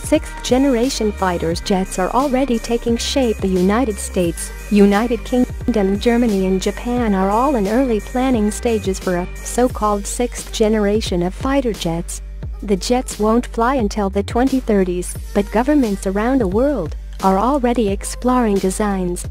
Sixth-generation fighters jets are already taking shape. The United States, United Kingdom, Germany and Japan are all in early planning stages for a so-called sixth generation of fighter jets. The jets won't fly until the 2030s, but governments around the world are already exploring designs.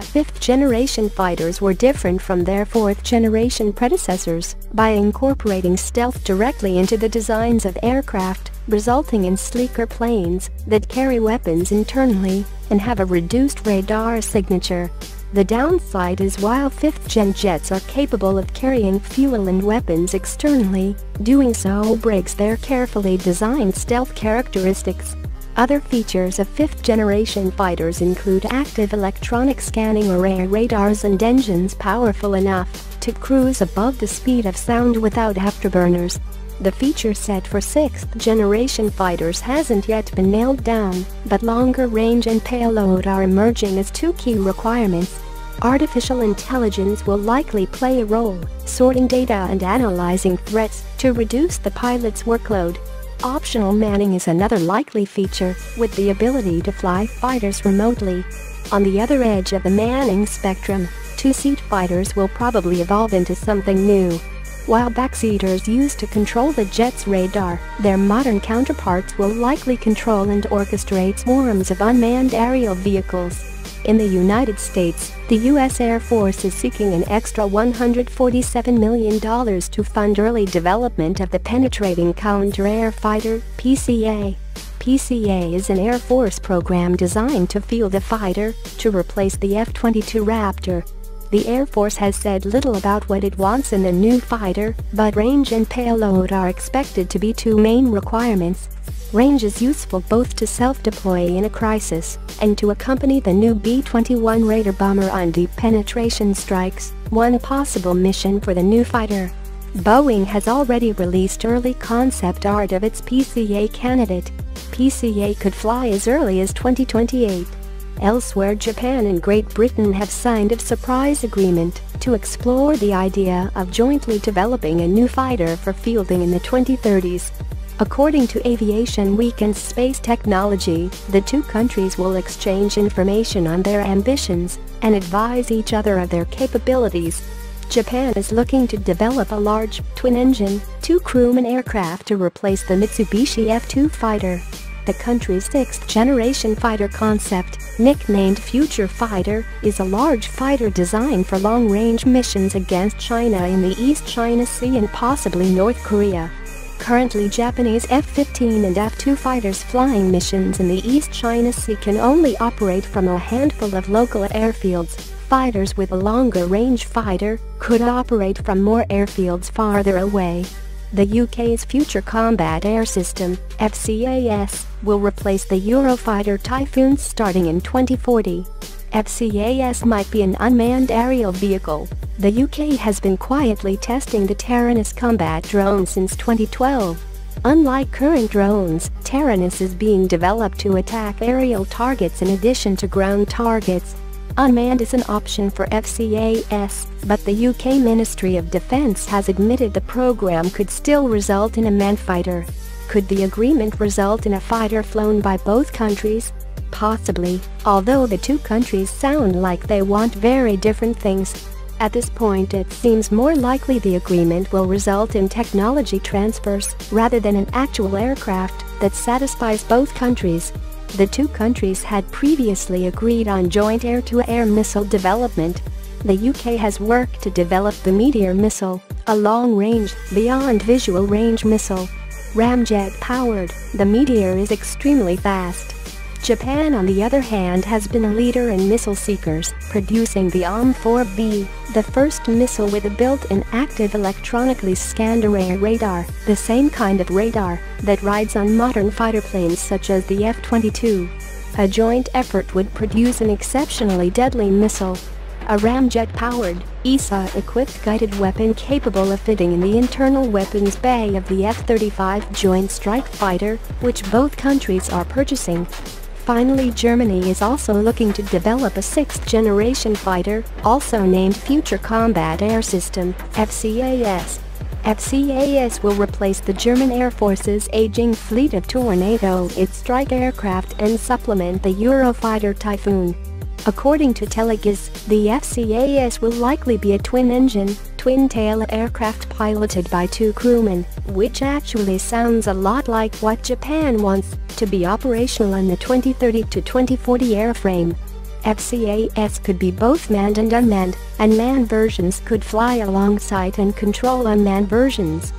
Fifth-generation fighters were different from their fourth-generation predecessors by incorporating stealth directly into the designs of aircraft, resulting in sleeker planes that carry weapons internally and have a reduced radar signature. The downside is while fifth-gen jets are capable of carrying fuel and weapons externally, doing so breaks their carefully designed stealth characteristics. Other features of fifth-generation fighters include active electronic scanning array radars and engines powerful enough to cruise above the speed of sound without afterburners. The feature set for sixth-generation fighters hasn't yet been nailed down, but longer range and payload are emerging as two key requirements. Artificial intelligence will likely play a role, sorting data and analyzing threats to reduce the pilot's workload. Optional manning is another likely feature, with the ability to fly fighters remotely. On the other edge of the manning spectrum, two-seat fighters will probably evolve into something new. While backseaters used to control the jet's radar, their modern counterparts will likely control and orchestrate swarms of unmanned aerial vehicles. In the United States, the U.S. Air Force is seeking an extra $147 million to fund early development of the Penetrating Counter-Air Fighter (PCA). PCA is an Air Force program designed to field a fighter to replace the F-22 Raptor. The Air Force has said little about what it wants in the new fighter, but range and payload are expected to be two main requirements. Range is useful both to self-deploy in a crisis and to accompany the new B-21 Raider bomber on deep penetration strikes, one possible mission for the new fighter. Boeing has already released early concept art of its PCA candidate. PCA could fly as early as 2028. Elsewhere, Japan and Great Britain have signed a surprise agreement to explore the idea of jointly developing a new fighter for fielding in the 2030s. According to Aviation Week and Space Technology, the two countries will exchange information on their ambitions and advise each other of their capabilities. Japan is looking to develop a large, twin-engine, two-crewman aircraft to replace the Mitsubishi F-2 fighter. The country's sixth-generation fighter concept, nicknamed Future Fighter, is a large fighter designed for long-range missions against China in the East China Sea and possibly North Korea. Currently, Japanese F-15 and F-2 fighters flying missions in the East China Sea can only operate from a handful of local airfields. Fighters with a longer-range fighter could operate from more airfields farther away. The UK's Future Combat Air System, FCAS, will replace the Eurofighter Typhoons starting in 2040. FCAS might be an unmanned aerial vehicle. The UK has been quietly testing the Taranis combat drone since 2012. Unlike current drones, Taranis is being developed to attack aerial targets in addition to ground targets. Unmanned is an option for FCAS, but the UK Ministry of Defence has admitted the program could still result in a manned fighter. Could the agreement result in a fighter flown by both countries? Possibly, although the two countries sound like they want very different things. At this point, it seems more likely the agreement will result in technology transfers rather than an actual aircraft that satisfies both countries. The two countries had previously agreed on joint air-to-air missile development. The UK has worked to develop the Meteor missile, a long-range, beyond-visual range missile. Ramjet-powered, the Meteor is extremely fast. Japan, on the other hand, has been a leader in missile seekers, producing the OM-4B, the first missile with a built-in active electronically scanned array radar, the same kind of radar that rides on modern fighter planes such as the F-22. A joint effort would produce an exceptionally deadly missile. A ramjet-powered, ESA-equipped guided weapon capable of fitting in the internal weapons bay of the F-35 Joint Strike Fighter, which both countries are purchasing. Finally, Germany is also looking to develop a sixth-generation fighter, also named Future Combat Air System, FCAS. FCAS will replace the German Air Force's aging fleet of Tornado, its strike aircraft, and supplement the Eurofighter Typhoon. According to Telegas, the FCAS will likely be a twin-engine, twin-tail aircraft piloted by 2 crewmen, which actually sounds a lot like what Japan wants to be operational in the 2030 to 2040 airframe. FCAS could be both manned and unmanned, and manned versions could fly alongside and control unmanned versions.